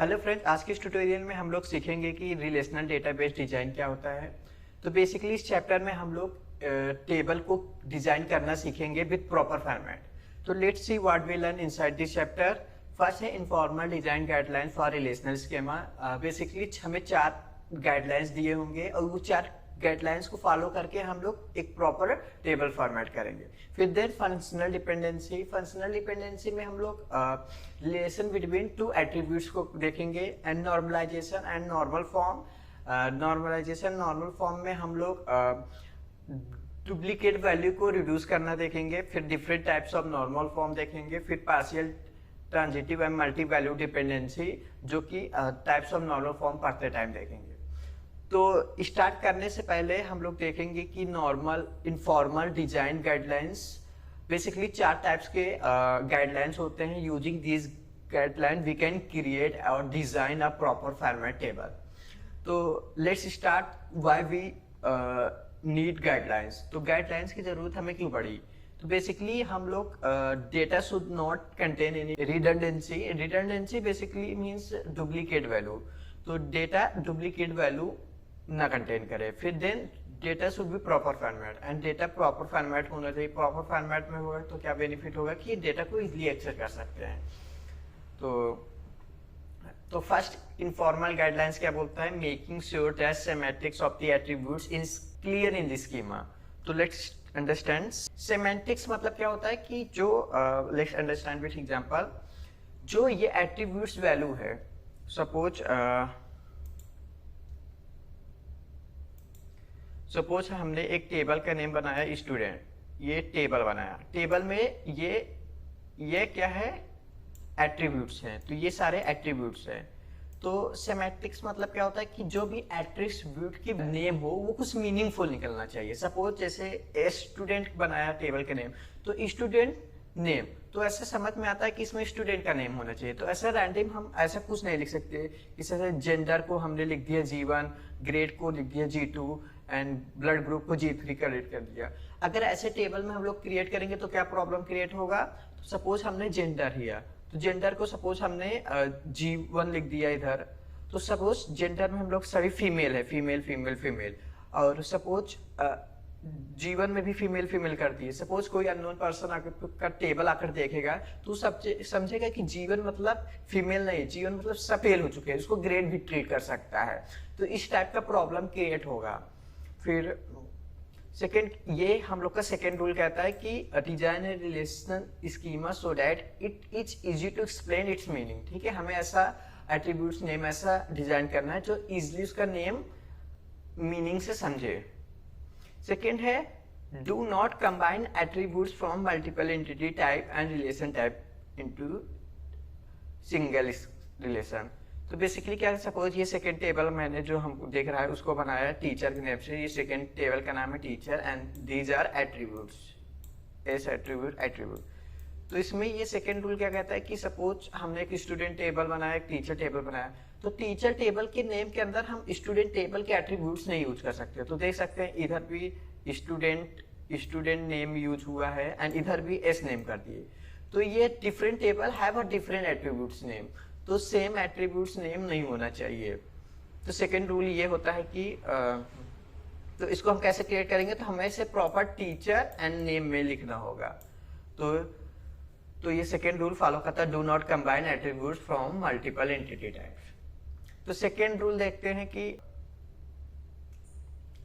Hello friends, आज के इस ट्यूटोरियल में हम लोग सीखेंगे कि रिलेशनल डेटाबेस डिजाइन क्या होता है। तो बेसिकली इस चैप्टर में हम लोग टेबल को डिजाइन करना सीखेंगे विद प्रॉपर फॉर्मेट। तो let's see what we learn inside this chapter. First है informal design guidelines for relational schema. Basically हमें 4 गाइडलाइंस दिए होंगे और वो 4 गाइडलाइंस को फॉलो करके हम लोग एक प्रॉपर टेबल फॉर्मेट करेंगे। फिर then functional dependency. Functional dependency में हम लोग रिलेशन बिटवीन 2 एट्रीब्यूट्स को देखेंगे and normalization and normal form. Normalization normal form में हम लोग डुप्लीकेट वैल्यू को रिड्यूस करना देखेंगे। फिर different types of normal form देखेंगे। फिर partial transitive and multi value dependency, जो कि टाइप्स ऑफ नॉर्मल फॉर्म पढ़ते टाइम देखेंगे। तो स्टार्ट करने से पहले हम लोग देखेंगे कि normal informal design guidelines. Basically 4 types के गाइडलाइंस होते हैं। Using this guideline we can create और design a proper format table. तो let's start why we need guidelines. तो गाइडलाइंस की जरूरत हमें क्यों पड़ी? तो बेसिकली हम लोग data should not contain any redundancy. Redundancy basically means duplicate value. तो डेटा डुप्लीकेट वैल्यू ना कंटेन करे। फिर then data should be proper format and data proper format होना चाहिए। प्रॉपर फॉर्मेट में होगा तो क्या बेनिफिट होगा कि डेटा को इजीली एक्सेस कर सकते हैं। तो फर्स्ट इनफॉर्मल गाइडलाइंस क्या बोलता है? Making sure that semantics of the attributes is clear in the schema. तो लेट्स अंडरस्टैंड सेमेंटिक्स मतलब क्या होता है कि जो लेट्स अंडरस्टैंड विथ एग्जांपल। जो ये एट्रीब्यूट्स वैल्यू है, सपोज हमने एक टेबल का नेम बनाया स्टूडेंट। ये टेबल बनाया, टेबल में ये क्या है? एट्रीब्यूट्स हैं। तो ये सारे एट्रीब्यूट्स हैं। तो सेमेंटिक्स मतलब क्या होता है कि जो भी एट्रीब्यूट की नेम हो वो कुछ मीनिंगफुल निकलना चाहिए। सपोज जैसे स्टूडेंट बनाया टेबल का नेम, तो स्टूडेंट नेम, तो ऐसे समझ में आता है कि इसमें स्टूडेंट का नेम होना चाहिए। तो ऐसा रैंडम हम ऐसा कुछ नहीं लिख सकते। जैसे जेंडर को हमने लिख दिया G1, ग्रेड को लिख दिया G2 एंड ब्लड ग्रुप को G3 क्रिएट कर दिया। अगर ऐसे टेबल में हम लोग क्रिएट करेंगे तो क्या प्रॉब्लम क्रिएट होगा? तो सपोज हमने जेंडर लिया, तो जेंडर को सपोज हमने G1 लिख दिया इधर। तो सपोज जेंडर में हम लोग सभी फीमेल है, फीमेल फीमेल फीमेल, और सपोज G1 में भी फीमेल फीमेल कर दिए। सपोज कोई अननोन पर्सन आकर का टेबल आकर देखेगा तो समझेगा कि G1 मतलब फीमेल नहीं, G1 मतलब सब फेल हो चुके हैं, उसको ग्रेड भी ट्रीट कर सकता है। तो इस टाइप का प्रॉब्लम क्रिएट होगा। फिर सेकेंड, ये हम लोग का सेकेंड रूल कहता है कि design a relational schema so that it is easy to explain its meaning. ठीक है, हमें ऐसा एट्रीब्यूट्स नेम ऐसा डिजाइन करना है जो इजीली उसका नेम मीनिंग से समझे। सेकेंड है do not combine attributes from multiple entity type and relation type into single relation. तो बेसिकली क्या है? सपोज ये सेकंड टेबल मैंने जो हमको देख रहा है उसको बनाया टीचर के नेम से। ये सेकंड टेबल का नाम है teacher and these are attributes, S attribute. तो इसमें ये सेकंड रूल क्या कहता है कि सपोज हमने एक स्टूडेंट टेबल बनाया, एक टीचर टेबल बनाया, तो टीचर टेबल के नेम के अंदर हम स्टूडेंट टेबल के एट्रीब्यूट्स नहीं यूज कर सकते। तो देख सकते हैं इधर भी स्टूडेंट नेम यूज हुआ है एंड इधर भी एस नेम कर दिए। तो ये different table have a different attributes name, तो सेम एट्रीब्यूट्स नेम नहीं होना चाहिए। तो सेकंड रूल ये होता है कि तो इसको हम कैसे क्रिएट करेंगे? तो हमें इसे प्रॉपर टीचर एंड नेम में लिखना होगा। तो ये सेकंड रूल फॉलो करता है, do not combine attributes from multiple entity types. तो सेकंड रूल देखते हैं कि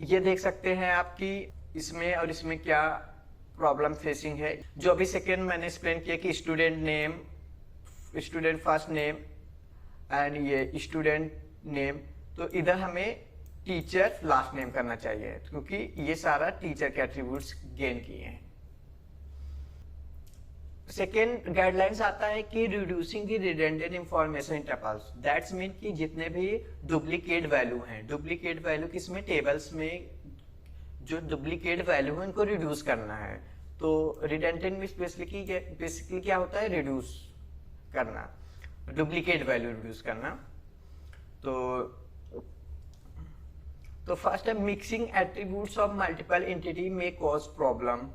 ये देख सकते हैं आप कि इसमें और इसमें क्या प्रॉब्लम फेसिंग है। जो अभी सेकंड मैंने एक्सप्लेन किया कि student name, student first name and ये स्टूडेंट नेम, तो इधर हमें टीचर लास्ट नेम करना चाहिए क्योंकि ये सारा टीचर के एट्रीब्यूट्स गेन किए हैं। सेकेंड गाइडलाइंस आता है कि reducing the redundant information in tuples. That's mean कि जितने भी डुप्लीकेट वैल्यू हैं, डुप्लीकेट वैल्यू किसमें? टेबल्स में जो डुप्लीकेट वैल्यू है उनको रिड्यूस करना है। तो रिडंडेंट में बेसिकली क्या होता है? रिड्यूस करना, डुप्लीकेट वैल्यू रिड्यूस करना। तो फर्स्ट है mixing attributes of multiple entity में cause problem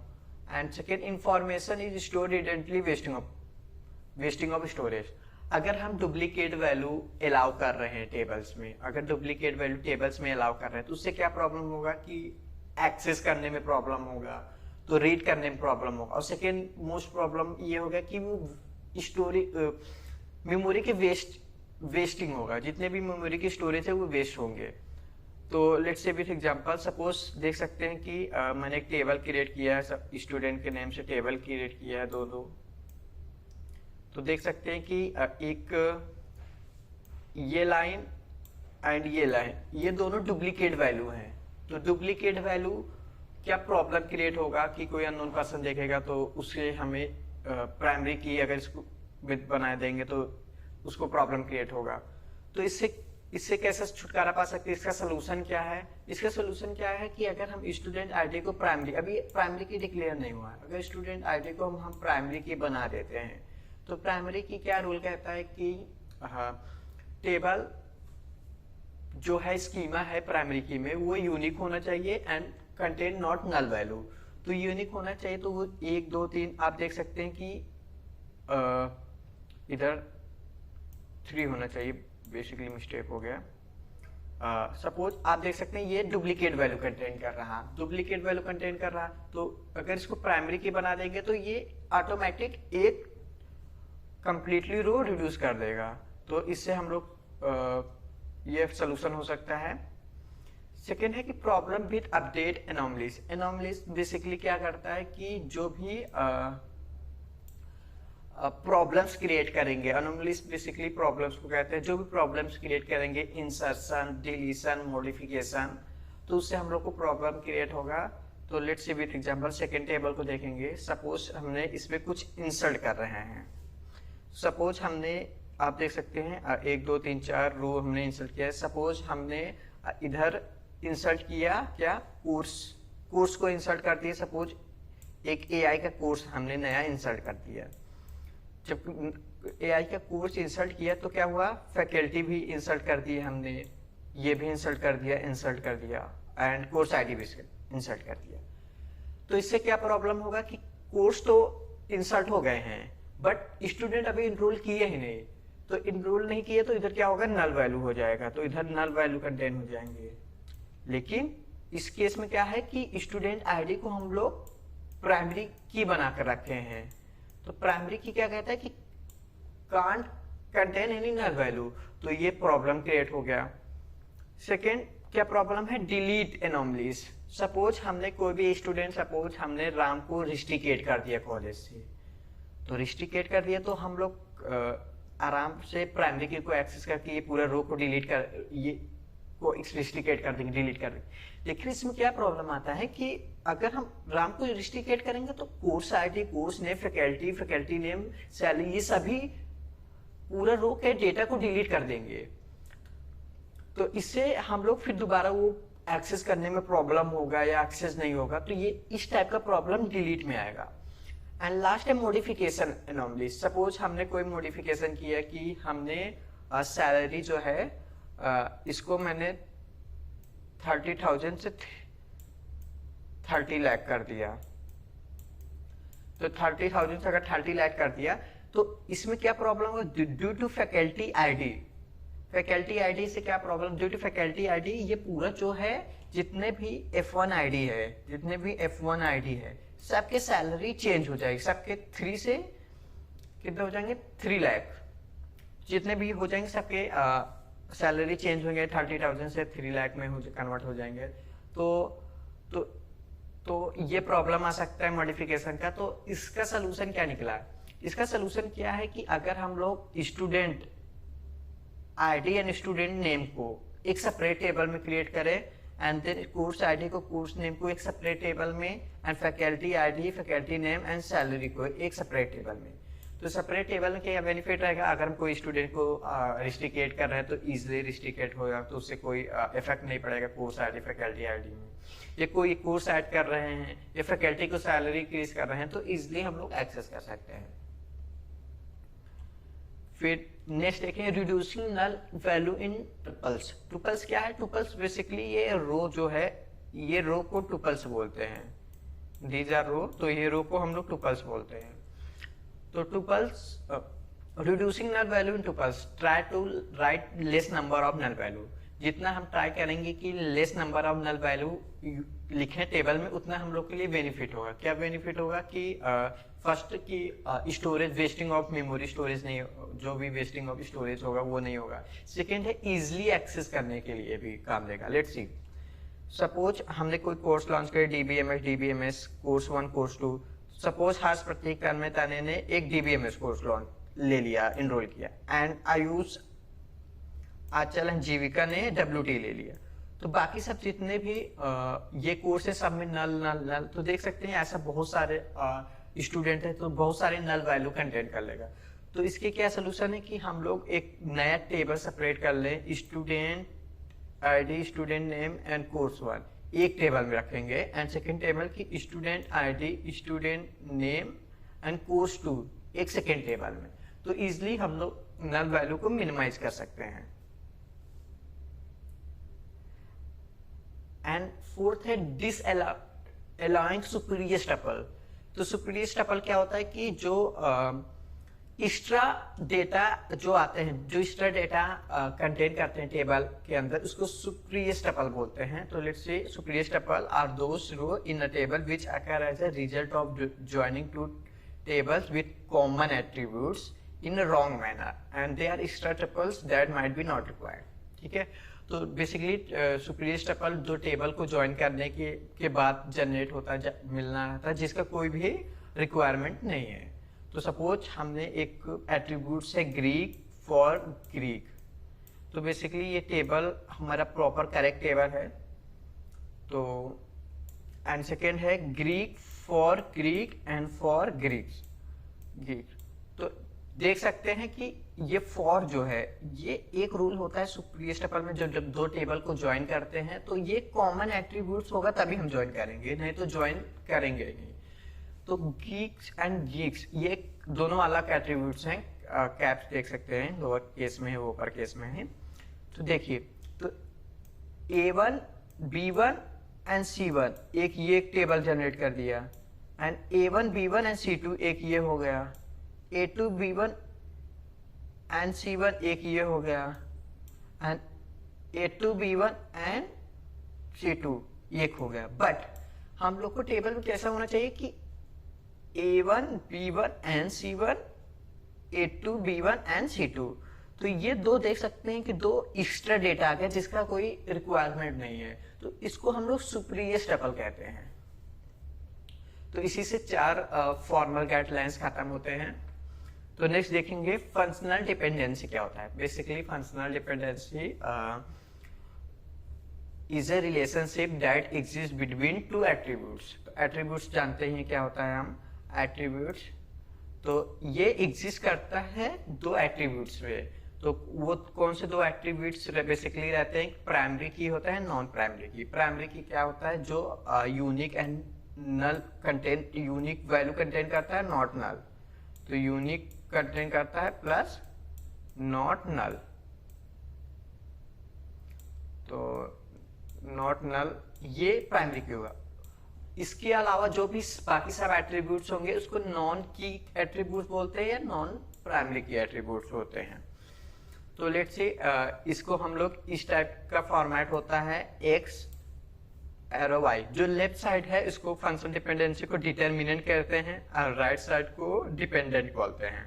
and second information is stored redundantly wasting of storage. अगर हम डुप्लीकेट वैल्यू अलाउ कर रहे हैं टेबल्स में, अगर डुप्लीकेट वैल्यू टेबल्स में अलाउ कर रहे हैं तो उससे क्या प्रॉब्लम होगा कि एक्सेस करने में प्रॉब्लम होगा, तो रीड करने में प्रॉब्लम होगा। और सेकेंड मोस्ट प्रॉब्लम ये होगा कि वो स्टोरी मेमोरी के वेस्टिंग होगा, जितने भी मेमोरी की स्टोरेज है वो वेस्ट होंगे। तो लेट्स से विथ एग्जांपल सपोज देख सकते हैं कि मैंने एक टेबल क्रिएट किया है, स्टूडेंट के नेम से टेबल क्रिएट किया है दो। तो देख सकते हैं कि एक ये लाइन एंड ये लाइन, ये दोनों डुप्लीकेट वैल्यू हैं। तो डुप्लीकेट वैल्यू क्या प्रॉब्लम क्रिएट होगा कि कोई अननोन पर्सन देखेगा तो उससे हमें प्राइमरी की अगर इसको विद बना देंगे तो उसको प्रॉब्लम क्रिएट होगा। तो इससे कैसे छुटकारा पा सकते हैं, इसका सोल्यूशन क्या है? इसका सोल्यूशन क्या है कि अगर हम स्टूडेंट आईडी को प्राइमरी, अभी प्राइमरी की डिक्लेयर नहीं हुआ है, अगर स्टूडेंट आईडी को हम प्राइमरी की बना देते हैं तो प्राइमरी की क्या रूल कहता है कि टेबल जो है स्कीमा है प्राइमरी की में वो यूनिक होना चाहिए and contain not null value. तो यूनिक होना चाहिए, तो वो 1 2 3 आप देख सकते हैं कि इधर 3 होना चाहिए, बेसिकली मिस्टेक हो गया। सपोज आप देख सकते हैं ये डुप्लीकेट वैल्यू कंटेन कर रहा, डुप्लीकेट वैल्यू कंटेन कर रहा, तो अगर इसको प्राइमरी की बना देंगे तो ये ऑटोमेटिक एक कंप्लीटली रो रिड्यूस कर देगा। तो इससे हम लोग ये सोल्यूशन हो सकता है। सेकेंड है कि problem with update anomalies. Anomalies basically क्या करता है कि जो भी प्रॉब्लम्स क्रिएट करेंगे, एनोमलीज बेसिकली प्रॉब्लम्स को कहते हैं, जो भी प्रॉब्लम्स क्रिएट करेंगे, इंसर्शन, डिलीशन, मॉडिफिकेशन, तो उससे हम लोग को प्रॉब्लम क्रिएट होगा। तो let's C with example second table को देखेंगे। सपोज हमने इसमें कुछ इंसर्ट कर रहे हैं, सपोज हमने, आप देख सकते हैं 1 2 3 4 रो हमने इंसर्ट किया है। सपोज हमने इधर इंसर्ट किया क्या, कोर्स को इंसर्ट कर दिया। सपोज एक एआई का कोर्स हमने नया इंसर्ट कर दिया। जब एआई का कोर्स इंसर्ट किया तो क्या हुआ, फैकल्टी भी इंसर्ट कर दी हमने, ये भी इंसर्ट कर दिया एंड कोर्स आईडी भी इंसर्ट कर दिया। तो इससे क्या प्रॉब्लम होगा कि कोर्स तो इंसर्ट हो गए हैं बट स्टूडेंट अभी इनरोल किए ही नहीं, तो इनरोल नहीं किए तो इधर क्या होगा, नल वैल्यू हो जाएगा, तो इधर नल वैल्यू कंटेन हो जाएंगे। लेकिन इस केस में क्या है कि स्टूडेंट आईडी को हम लोग प्राइमरी की बनाकर रखे हैं, तो प्राइमरी की क्या कहता है कि can't contain any null value, तो ये प्रॉब्लम क्रिएट हो गया। सेकेंड क्या प्रॉब्लम है, डिलीट एनोमलीज। सपोज हमने कोई भी स्टूडेंट, सपोज हमने राम को रिस्ट्रिकेट कर दिया कॉलेज से, तो रिस्ट्रिकेट कर दिया तो हम लोग आराम से प्राइमरी की को एक्सेस करके ये पूरा रो को डिलीट कर, ये को रिस्ट्रिकेट कर देंगे, डिलीट कर देंगे। लेकिन इसमें क्या प्रॉब्लम आता है कि अगर हम राम को रिस्ट्रिकेट करेंगे तो course ID, course name, faculty name, salary, ये सभी पूरा रो के डेटा को डिलीट कर देंगे। तो इससे हम लोग फिर दोबारा वो एक्सेस करने में प्रॉब्लम होगा या एक्सेस नहीं होगा, तो ये इस टाइप का प्रॉब्लम डिलीट में आएगा। एंड लास्ट है मॉडिफिकेशन एनोमली। सपोज हमने कोई मॉडिफिकेशन किया कि हमने सैलरी जो है इसको मैंने 30,000 से 30 लाख कर दिया, तो 30,000 से अगर 30 लाख कर दिया तो इसमें क्या प्रॉब्लम है, due to faculty ID. Faculty ID से क्या problem, due to faculty ID ये पूरा जो है जितने भी F1 आईडी है, जितने भी F1 आईडी है सबके सैलरी चेंज हो जाएगी, सबके 3 से कितने हो जाएंगे, 3 लाख जितने भी हो जाएंगे सबके सैलरी चेंज होंगे, 30,000 से 3 लाख में कन्वर्ट हो जाएंगे। तो ये प्रॉब्लम आ सकता है मॉडिफिकेशन का। तो इसका सोल्यूशन क्या निकला, इसका सोल्यूशन क्या है कि अगर हम लोग student ID and student name को एक सेपरेट टेबल में क्रिएट करें एंड देन कोर्स आईडी को, कोर्स नेम को एक सेपरेट टेबल में and faculty ID, faculty name and salary को एक सेपरेट टेबल में, तो सेपरेट टेबल में क्या बेनिफिट रहेगा, अगर हम कोई स्टूडेंट को रिस्ट्रिकेट कर रहे हैं तो इजीली रिस्ट्रिकेट होगा, तो उससे कोई इफेक्ट नहीं पड़ेगा कोर्स आईडी, फैकल्टी आईडी में। या कोई कोर्स ऐड कर रहे हैं या फैकल्टी को सैलरी इंक्रीज कर रहे हैं तो इजीली हम लोग एक्सेस कर सकते हैं। फिर नेक्स्ट देखें, reducing null value in tuples. Tuples क्या है, टुपल्स बेसिकली ये रो जो है, ये रो को टुपल्स बोलते हैं, दीज आर रो, तो ये रो को हम लोग टुपल्स बोलते हैं। तो tuples reducing null value in tuples, try to write less number of null value. जितना हम ट्राई करेंगे कि less number of null value लिखें टेबल में, उतना हम लोग के लिए बेनिफिट होगा। क्या बेनिफिट होगा कि फर्स्ट की storage, wasting of memory storage नहीं, जो भी वेस्टिंग ऑफ स्टोरेज होगा वो नहीं होगा। सेकेंड है इजिली एक्सेस करने के लिए भी काम देगा। लेट्स सी, सपोज हमने कोई कोर्स लॉन्च किया, डीबीएमएस कोर्स 1 कोर्स 2। सपोज हर्ष प्रतीक तन्मय तने ने एक डीबीएमएस कोर्स लॉन्च ले लिया, इनरोल किया, एंड आयुष आचल जीविका ने WT ले लिया। तो बाकी सब जितने भी ये कोर्स है सब में नल नल नल, तो देख सकते हैं ऐसा बहुत सारे स्टूडेंट है, तो बहुत सारे नल वैल्यू कंटेंट कर लेगा। तो इसके क्या सोल्यूशन है कि हम लोग एक नया टेबल सेपरेट कर लें, student ID, student name and course 1 एक टेबल में रखेंगे, एंड सेकेंड टेबल की student ID, student name and course 2 एक सेकेंड टेबल में। तो इजिली हम लोग नल वैल्यू को मिनिमाइज कर सकते हैं। एंड फोर्थ है डिसअलाउइंग सुपीरियर टपल। तो सुपीरियर टपल क्या होता है कि जो एक्स्ट्रा डेटा जो आते हैं, जो एक्स्ट्रा डेटा कंटेन करते हैं टेबल के अंदर, उसको सुपीरियर टपल बोलते हैं। तो let's say superior tuple are those row in a table which occur as a result of joining two tables with common attributes in a wrong manner and they are extra tuples that might be not required। ठीक है, तो basically superior tuple जो table को join करने के बाद generate होता है, मिलना था, जिसका कोई भी रिक्वायरमेंट नहीं है। तो सपोज हमने एक एट्रीब्यूट से ग्रीक फॉर ग्रीक, तो बेसिकली ये टेबल हमारा प्रॉपर करेक्ट टेबल है। तो एंड सेकेंड है Greek for Greek and for Greeks Greek. तो देख सकते हैं कि ये फॉर जो है, ये एक रूल होता है सुपीरियर टपल में, जब दो टेबल को ज्वाइन करते हैं तो ये कॉमन एट्रीब्यूट्स होगा तभी हम ज्वाइन करेंगे, नहीं तो ज्वाइन करेंगे नहीं। तो गीक्स एंड गीक्स ये दोनों अलग एट्रीब्यूट्स हैं। कैप्स देख सकते हैं, लोअर केस में है, वो अपर केस में है। तो देखिए, तो A1 B1 एंड C1 एक ये एक टेबल जनरेट कर दिया, and A1 B1 and C2 एक ये हो गया, A2 B1 एंड C1 एक ये हो गया, and A2 B1 and C2 एक हो गया। बट हम लोग को टेबल में कैसा होना चाहिए कि A1 B1 and C1, A2 B1 and C2। तो ये दो देख सकते हैं कि दो एक्स्ट्रा डेटा आ गया जिसका कोई रिक्वायरमेंट नहीं है, तो इसको हम लोग सुपीरियर टपल कहते हैं। तो इसी से 4 फॉर्मल गाइडलाइंस खत्म होते हैं। तो नेक्स्ट देखेंगे फंक्शनल डिपेंडेंसी क्या होता है। Basically functional dependency is a relationship that exist between two attributes. Attributes जानते हैं क्या होता है हम, एट्रीब्यूट्स तो ये एग्जिस्ट करता है दो एट्रीब्यूट्स में। तो वो कौन से दो एट्रीब्यूट्स बेसिकली रहते हैं, प्राइमरी की होता है, नॉन प्राइमरी की। प्राइमरी की क्या होता है, जो unique and null content, unique value contain करता है, नॉट नल। तो यूनिक कंटेन करता है प्लस नॉट नल। तो नॉट नल ये प्राइमरी की होगा। इसके अलावा जो भी बाकी सब एट्रीब्यूट्स होंगे उसको नॉन की एट्रीब्यूट्स बोलते हैं या नॉन प्राइमरी की एट्रीब्यूट्स होते हैं। तो लेट्स से इसको हम लोग इस टाइप का फॉर्मेट होता है, एक्स एरो वाई। जो लेफ्ट साइड है इसको फंक्शन डिपेंडेंसी को डिटरमिनेंट कहते हैं और राइट साइड को डिपेंडेंट बोलते हैं।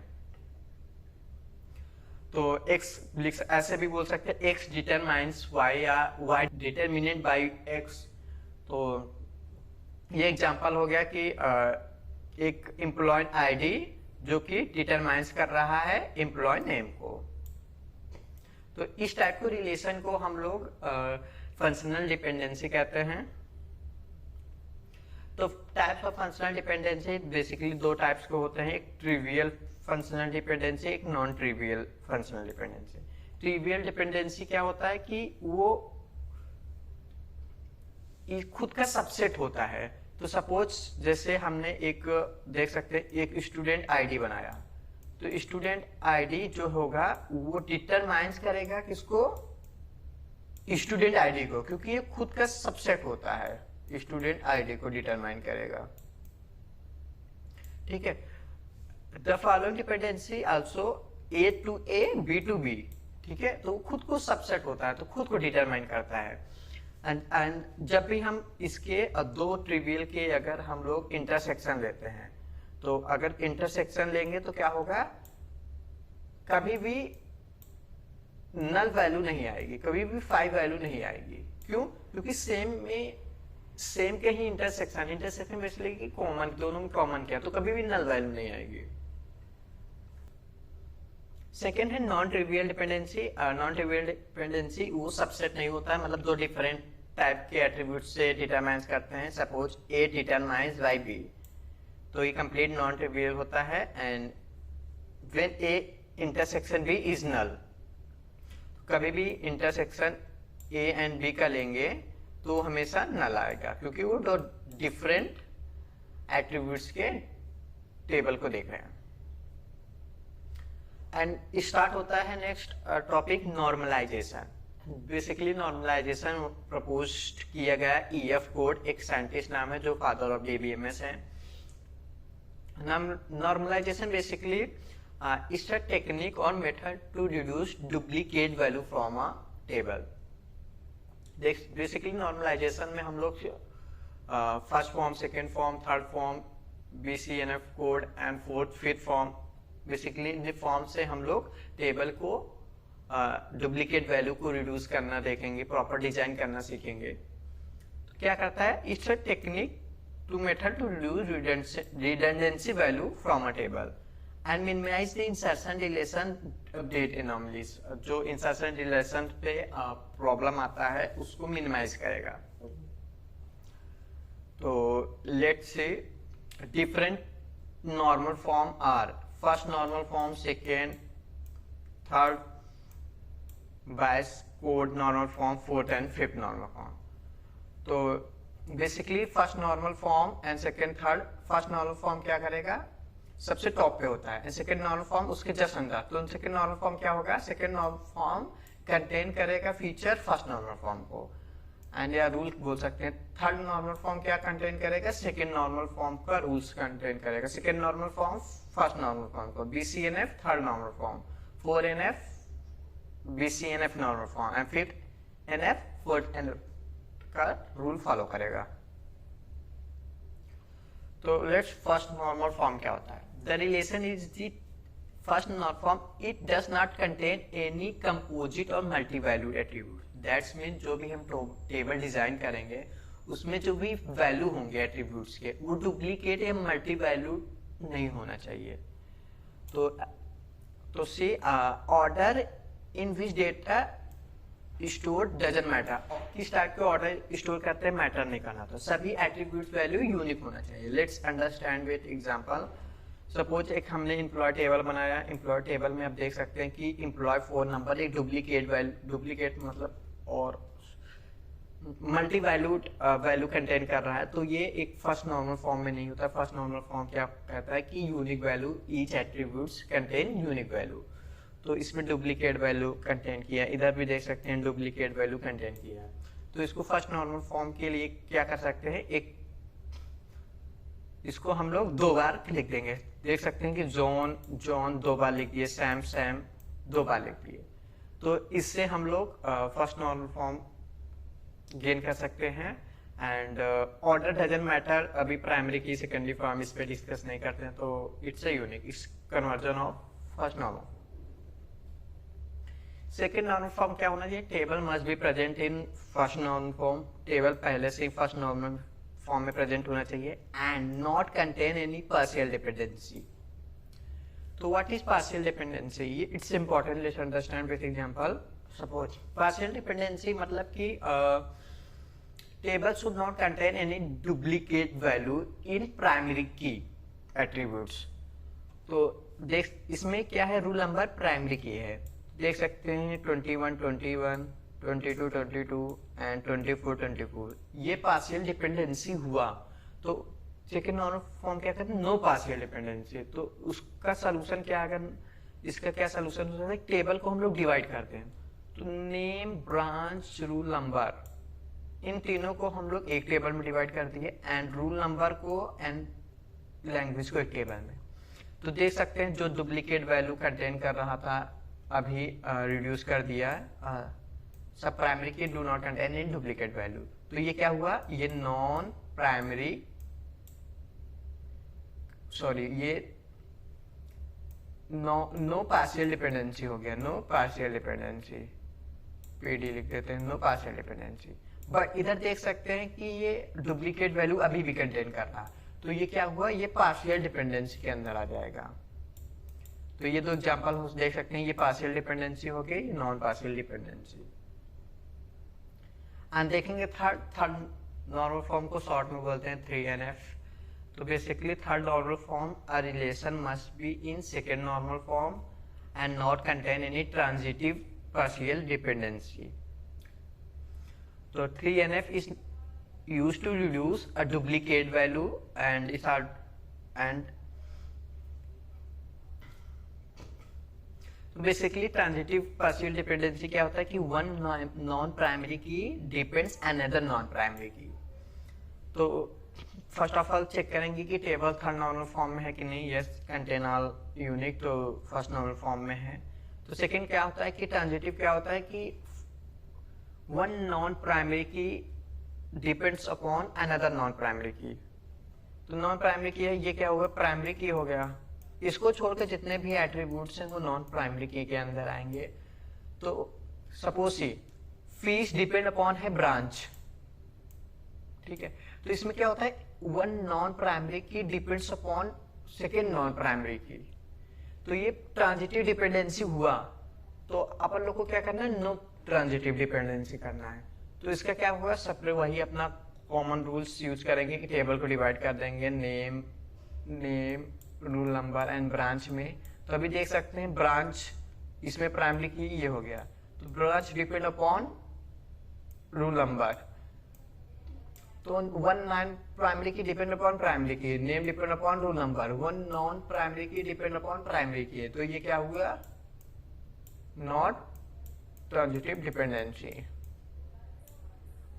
तो x ऐसे भी बोल सकते हैं, x डिटरमाइंस y या y डिटरमिनेंट बाय x। तो ये एग्जांपल हो गया कि एक एम्प्लॉय आईडी जो कि डिटरमाइंस कर रहा है एम्प्लॉय नेम को। तो इस टाइप को रिलेशन को हम लोग फंक्शनल डिपेंडेंसी कहते हैं। तो types of functional dependency basically दो टाइप्स के होते हैं, एक ट्रिवियल फंक्शनल डिपेंडेंसी, एक non trivial functional dependency. Trivial dependency क्या होता है कि वो खुद का सबसेट होता है। तो सपोज जैसे हमने एक देख सकते हैं एक स्टूडेंट आईडी बनाया, तो स्टूडेंट आईडी जो होगा वो डिटरमाइंस करेगा किसको, स्टूडेंट आईडी को, क्योंकि ये खुद का सबसेट होता है, स्टूडेंट आईडी को डिटरमाइन करेगा। ठीक है। The following dependency also A to A, B to B, ठीक है, तो खुद को सबसेट होता है, तो खुद को डिटरमाइन करता है। एंड जब भी हम इसके दो ट्रिवियल के अगर हम लोग इंटरसेक्शन लेते हैं, तो अगर इंटरसेक्शन लेंगे तो क्या होगा, कभी भी नल वैल्यू नहीं आएगी, कभी भी 5 वैल्यू नहीं आएगी। क्यों? क्योंकि सेम के ही इंटरसेक्शन बेसिकली कॉमन, दोनों में कॉमन क्या, तो कभी भी नल वैल्यू नहीं आएगी। सेकेंड है non trivial dependency. Non trivial dependency वो सबसेट नहीं होता है, मतलब दो डिफरेंट टाइप के एट्रीब्यूट से डिटरमाइन करते हैं। Suppose A determines by B, तो ये कंप्लीट नॉन ट्रिवियल होता है। And when A intersection B is null, कभी भी इंटरसेक्शन ए एंड बी का लेंगे तो हमेशा नल आएगा, क्योंकि वो दो डिफरेंट एट्रीब्यूट्स के टेबल को देख रहे हैं। एंड स्टार्ट होता है next topic normalization. Basically normalization proposed किया गया ईएफ कोड, एक साइंटिस्ट नाम है जो फादर ऑफ डीबीएमएस है। Normalization basically it's a technique और method to reduce duplicate value from a table. Basically normalization में हम लोग first form, second form, third form, BCNF Codd and fourth fifth form, basically इन form से हम लोग table को डुप्लीकेट वैल्यू को रिड्यूस करना देखेंगे, प्रॉपर डिजाइन करना सीखेंगे। तो क्या करता है, it's a technique to method to reduce redundancy value from a table and minimise the insertion deletion update anomalies. जो इंसर्शन डिलीशन पे प्रॉब्लम आता है उसको मिनिमाइज करेगा। तो let's say different normal form are first normal form, second, third Boyce Codd normal form, fourth and fifth normal form. तो basically first normal form and second, third, first normal form क्या करेगा, सबसे top पे होता है, second normal form उसके just अंदर। तो सेकेंड नॉर्मल फॉर्म क्या होगा, सेकेंड नॉर्मल फॉर्म कंटेन करेगा फीचर फर्स्ट नॉर्मल फॉर्म को, एंड या रूल बोल सकते हैं। थर्ड नॉर्मल फॉर्म क्या कंटेन करेगा, सेकेंड नॉर्मल फॉर्म का रूल्स कंटेन करेगा। Second normal form first normal form को, BCNF third normal form, 4NF BCNF normal form and fifth NF fourth NF का रूल फॉलो करेगा। तो लेट्स फर्स्ट नॉर्मल फॉर्म क्या होता है। The relation is the first normal form, it does not contain any composite और multi valued attribute. That's mean जो भी हम टेबल डिजाइन करेंगे उसमें जो भी वैल्यू होंगे एट्रीब्यूट्स के, वो डुप्लीकेट या मल्टी वैल्यूड नहीं होना चाहिए। तो see order in which data store doesn't matter, किस टाइप के ऑर्डर स्टोर करते हैं मैटर नहीं करना, तो सभी एट्रीब्यूट वैल्यू यूनिक होना चाहिए। Let's understand with example. Suppose एक हमने एम्प्लॉय टेबल बनाया, एम्प्लॉय टेबल में आप देख सकते हैं कि एम्प्लॉय 4 नंबर एक डुप्लीकेट मतलब और मल्टी वैल्यूड वैल्यू कंटेन कर रहा है, तो ये एक फर्स्ट नॉर्मल फॉर्म में नहीं होता। फर्स्ट नॉर्मल फॉर्म क्या कहता है कि unique value, each attributes contain unique value. तो इसमें डुप्लीकेट वैल्यू कंटेन किया, इधर भी देख सकते हैं डुप्लीकेट वैल्यू कंटेन किया है। तो इसको फर्स्ट नॉर्मल फॉर्म के लिए क्या कर सकते हैं, एक इसको हम लोग 2 बार लिख देंगे। देख सकते हैं कि जॉन 2 बार लिख दिए, सैम 2 बार लिख दिए। तो इससे हम लोग फर्स्ट नॉर्मल फॉर्म गेन कर सकते हैं। एंड ऑर्डर डजंट मैटर, अभी प्राइमरी की सेकेंडरी फॉर्म इस पे डिस्कस नहीं करते हैं। तो it's a unique is conversion of first normal. Second normal form क्या होना चाहिए, table must be present in first normal form. Table पहले से ही फर्स्ट नॉर्मल फॉर्म में प्रेजेंट होना चाहिए and not contain any partial dependency. तो what is partial dependency, it's important, let's understand with example. Suppose partial dependency मतलब कि table should not contain any duplicate value in primary की attributes. तो देख इसमें क्या है, रूल नंबर प्राइमरी की है, देख सकते हैं 21 21, 22 22 एंड 24 24। ये पार्शियल डिपेंडेंसी हुआ तो सेकेंड नॉर्मल फॉर्म क्या कहते हैं, नो पार्शियल डिपेंडेंसी। तो उसका सलूशन क्या, अगर इसका क्या सलूशन हो सकता है, टेबल को हम लोग डिवाइड करते हैं। तो नेम, ब्रांच, रूल नंबर, इन तीनों को हम लोग एक टेबल में डिवाइड कर दिए एंड रूल नंबर को एंड लैंग्वेज को एक टेबल में। तो देख सकते हैं जो डुप्लीकेट वैल्यू कंटेन कर रहा था अभी रिड्यूस कर दिया सब प्राइमरी की do not contain in duplicate value. तो ये क्या हुआ, ये नॉन प्राइमरी सॉरी ये नो पार्शियल डिपेंडेंसी हो गया, नो पार्शियल डिपेंडेंसी, पीडी लिख देते हैं, नो पार्शियल डिपेंडेंसी। बट इधर देख सकते हैं कि ये डुप्लीकेट वैल्यू अभी भी कंटेन कर रहा, तो ये क्या हुआ, ये पार्शियल डिपेंडेंसी के अंदर आ जाएगा। तो ये दो एग्जांपल देख सकते हैं, ये पार्शियल डिपेंडेंसी हो गई, नॉन पार्शियल डिपेंडेंसी। एंड देखेंगे थर्ड नॉर्मल फॉर्म को शॉर्ट में बोलते हैं 3NF। तो basically third normal form, a relation must be in second normal form and not contain any transitive partial dependency. तो 3NF is used to reduce a duplicate value and basically transitive partial dependency क्या होता है कि one non primary key depends another non primary key. तो first of all check करेंगे कि table third normal form में है कि नहीं, यस कंटेन ऑल यूनिक, तो फर्स्ट नॉर्मल फॉर्म में है। तो सेकंड क्या होता है कि ट्रांजिटिव क्या होता है कि one non primary key depends upon another non primary key. तो नॉन प्राइमरी की है, ये क्या होगा, प्राइमरी की हो गया, इसको छोड़कर जितने भी एट्रीब्यूट्स हैं वो नॉन प्राइमरी की के अंदर आएंगे। तो सपोज ही फीस डिपेंड अपॉन है ब्रांच, ठीक है, तो इसमें क्या होता है, one non primary key depends upon second non primary key. तो ये ट्रांजिटिव डिपेंडेंसी हुआ, तो अपन लोग को क्या करना है, नो ट्रांजिटिव डिपेंडेंसी करना है। तो इसका क्या हुआ, सब वही अपना कॉमन रूल्स यूज करेंगे कि टेबल को डिवाइड कर देंगे name rule number and branch में। तो अभी देख सकते हैं ब्रांच इसमें प्राइमरी की ये हो गया, तो branch depend upon rule number. तो वन नॉन प्राइमरी की डिपेंड अपॉन प्राइमरी की, name depend upon rule number, one non primary की डिपेंड अपॉन प्राइमरी की। तो ये क्या हुआ, not transitive dependency.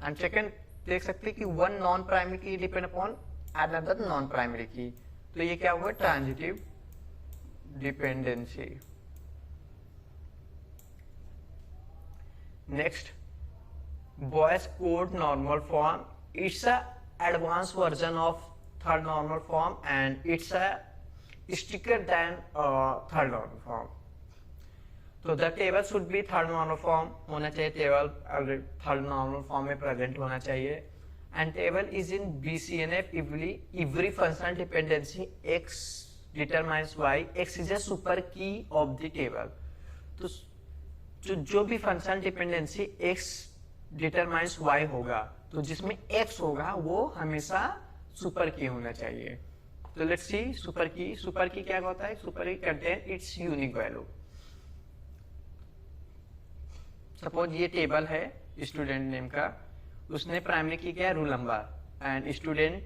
And second देख सकते हैं कि वन नॉन प्राइमरी की depend upon another non primary key, तो ये क्या हुआ, transitive dependency. Next, boys code normal form, it's a advance version of third normal form and it's a stricter than third normal form. तो the table should be third normal form होना चाहिए, table third normal form में present होना चाहिए। And table is in BCNF every functional dependency x determines y, x is a super key of the table। तो जो भी functional dependency x determines y होगा, तो जिसमें x होगा वो हमेशा सुपर की होना चाहिए। तो लेट्स सी सुपर की क्या होता है, super key contain it's unique value. Suppose ये टेबल है स्टूडेंट नेम का, उसने प्राइमरी की क्या है, roll number and student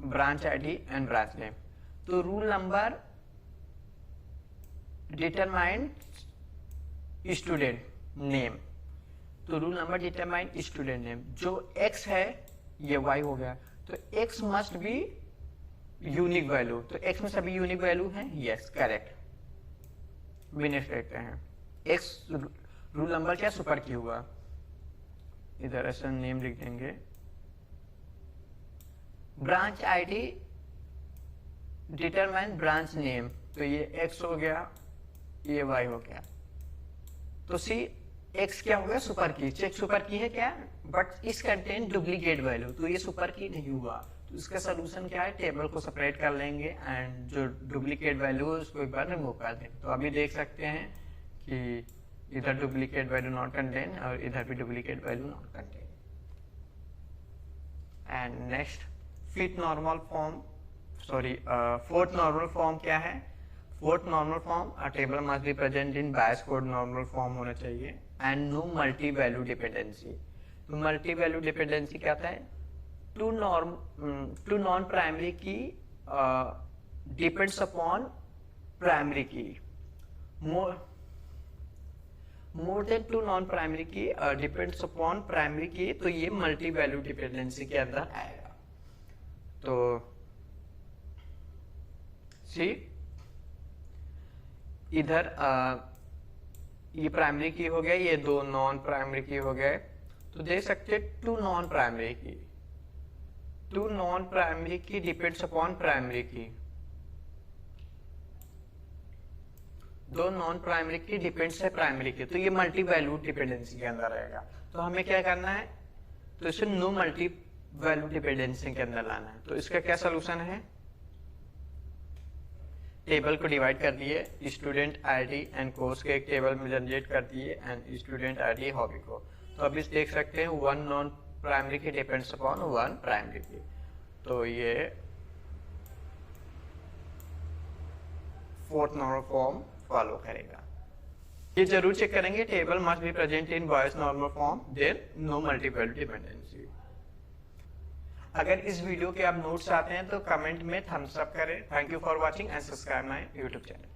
branch ID and branch name. तो roll number determine student name, तो roll number determine student name, जो x है ये y हो गया, तो x must be unique value. तो x में सभी यूनिक वैल्यू हैं, यस करेक्ट, विनेश कहते हैं। x रूल नंबर क्या, सुपर की हुआ, इधर ऐसा नेम लिख देंगे। Branch ID determine branch name, तो ये x हो गया, ये y हो गया। तो सी x क्या हो गया, सुपर की, चेक सुपर की है क्या, बट इस कंटेन डुप्लीकेट वैल्यू, तो ये सुपर की नहीं हुआ। तो इसका सोल्यूशन क्या है, टेबल को सेपरेट कर लेंगे एंड जो डुप्लीकेट वैल्यू है उसको एक बार रिमूव कर देंगे। तो अभी देख सकते हैं कि इधर डुप्लीकेट वैल्यू नॉट कंटेन और इधर भी duplicate value not contain. And next fifth normal form, sorry fourth normal form क्या है, fourth normal form, a table must be present in Boyce Codd normal form होना चाहिए and no multi value dependency. तो multi value dependency क्या होता है, two non primary key depends upon primary key, more than two non primary key depends upon primary key, तो ये multi value dependency के अंदर आएगा। तो सी इधर ये प्राइमरी की हो गया, ये दो नॉन प्राइमरी की हो गए, तो देख सकते टू नॉन प्राइमरी की, to non primary key depends upon primary की, दो नॉन प्राइमरी की डिपेंड्स है प्राइमरी की, तो ये मल्टी वैल्यूड डिपेंडेंसी के अंदर रहेगा। तो हमें क्या करना है, तो इसे नो मल्टी वैल्यूड डिपेंडेंसी के अंदर लाना है। तो इसका क्या सोल्यूशन है, टेबल को डिवाइड कर दिए, स्टूडेंट आईडी एंड कोर्स के एक टेबल में जनरेट कर दिए एंड स्टूडेंट आईडी हॉबी को। तो अभी देख सकते हैं one non primary key depends upon one primary key, तो ये फोर्थ नॉर्मल फॉर्म फॉलो करेगा। ये जरूर चेक करेंगे, table must be present in Boyce normal form, there no multiple dependency. अगर इस वीडियो के आप नोट्स चाहते हैं तो कमेंट में थम्स अप करें। Thank you for watching and subscribe my YouTube channel.